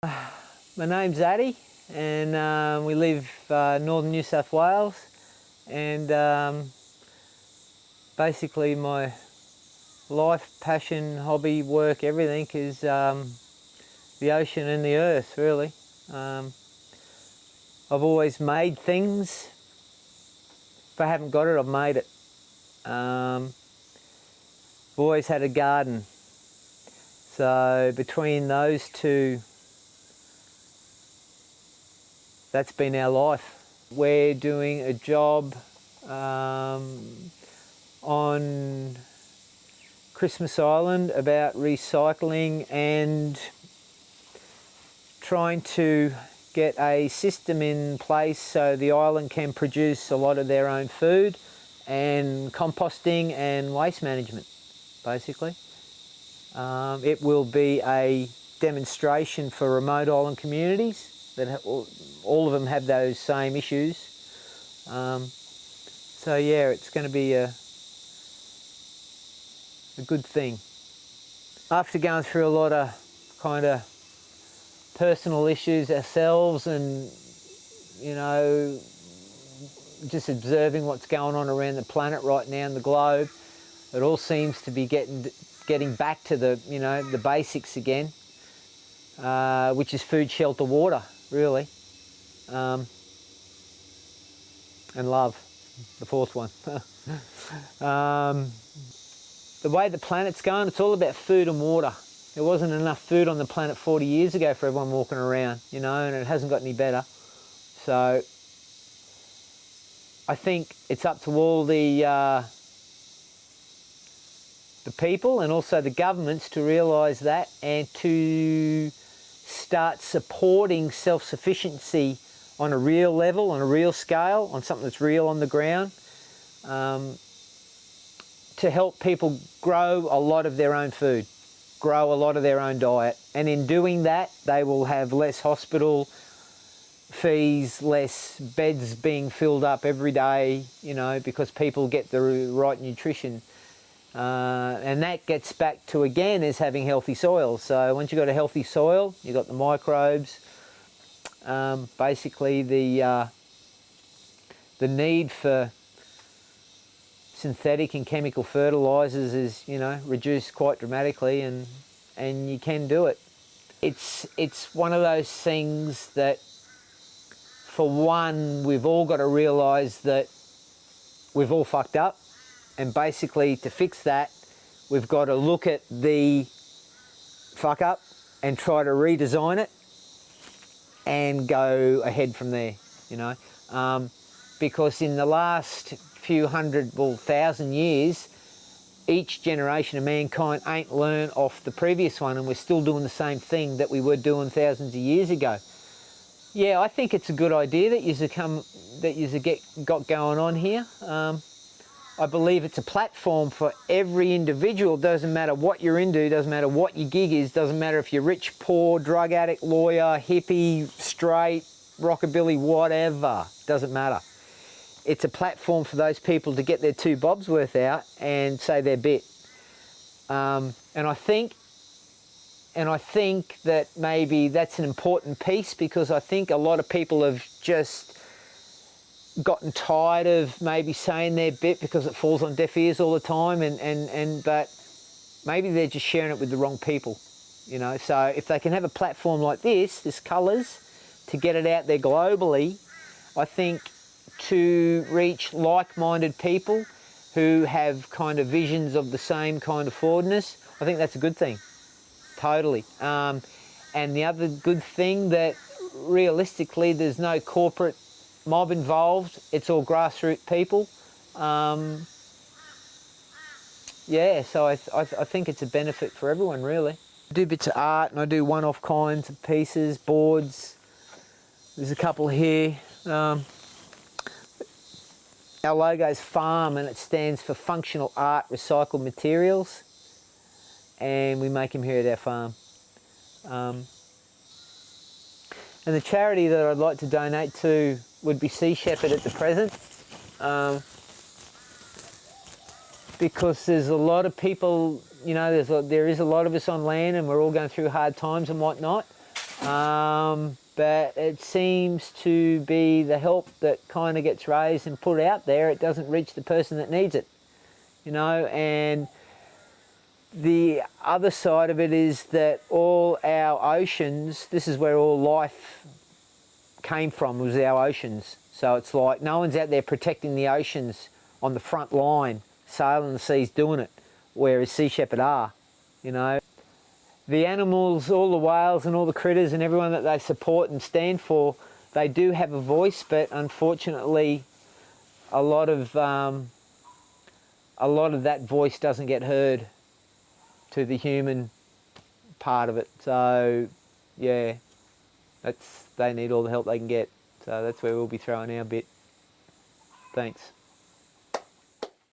My name's Addy, and we live northern New South Wales, and basically my life, passion, hobby, work, everything is the ocean and the earth, really. I've always made things. If I haven't got it, I've made it. I've always had a garden. So between those two, that's been our life. We're doing a job on Christmas Island about recycling and trying to get a system in place so the island can produce a lot of their own food and composting and waste management, basically. It will be a demonstration for remote island communities that all of them have those same issues. So yeah, it's going to be a good thing. After going through a lot of kind of personal issues ourselves, and you know, just observing what's going on around the planet right now in the globe, it all seems to be getting back to the the basics again, which is food, shelter, water, really, and love, the fourth one. The way the planet's going, it's all about food and water. There wasn't enough food on the planet 40 years ago for everyone walking around, and it hasn't got any better. So I think it's up to all the people and also the governments to realise that and to start supporting self-sufficiency on a real level, on a real scale, on something that's real on the ground, to help people grow a lot of their own food, grow a lot of their own diet. And in doing that, they will have less hospital fees, less beds being filled up every day, because people get the right nutrition. And that gets back to, again, is having healthy soil. So once you've got a healthy soil, you've got the microbes. Basically, the need for synthetic and chemical fertilizers is, reduced quite dramatically, and you can do it. It's one of those things that, for one, we've all got to realize that we've all fucked up, and basically to fix that, we've got to look at the fuck up and try to redesign it and go ahead from there, because in the last few hundred, thousand years, each generation of mankind ain't learned off the previous one, and we're still doing the same thing that we were doing thousands of years ago. Yeah, I think it's a good idea that you got going on here. I believe it's a platform for every individual. Doesn't matter what you're into, doesn't matter what your gig is, doesn't matter if you're rich, poor, drug addict, lawyer, hippie, straight, rockabilly, whatever, doesn't matter. It's a platform for those people to get their 2 bobs worth out and say their bit. And I think that maybe that's an important piece, because I think a lot of people have just gotten tired of maybe saying their bit because it falls on deaf ears all the time, but maybe they're just sharing it with the wrong people, So if they can have a platform like this Colours, to get it out there globally, I think to reach like-minded people who have kind of visions of the same kind of forwardness, I think that's a good thing, totally. And the other good thing, that realistically there's no corporate mob involved, it's all grassroots people. Yeah, so I think it's a benefit for everyone, really. I do bits of art, and I do one-off kinds of pieces, boards. There's a couple here. Our logo is FARM, and it stands for Functional Art Recycled Materials, and we make them here at our farm. And the charity that I'd like to donate to would be Sea Shepherd at the present, because there's a lot of people, there is a lot of us on land, and we're all going through hard times and whatnot, But it seems to be the help that kind of gets raised and put out there. It doesn't reach the person that needs it, you know. And the other side of it is that all our oceans, this is where all life came from, was our oceans. So it's like no one's out there protecting the oceans on the front line, sailing the seas doing it, whereas Sea Shepherd are, you know. The animals, all the whales and all the critters and everyone that they support and stand for, they do have a voice, but unfortunately a lot of that voice doesn't get heard to the human part of it. So yeah, they need all the help they can get. So that's where we'll be throwing our bit. Thanks.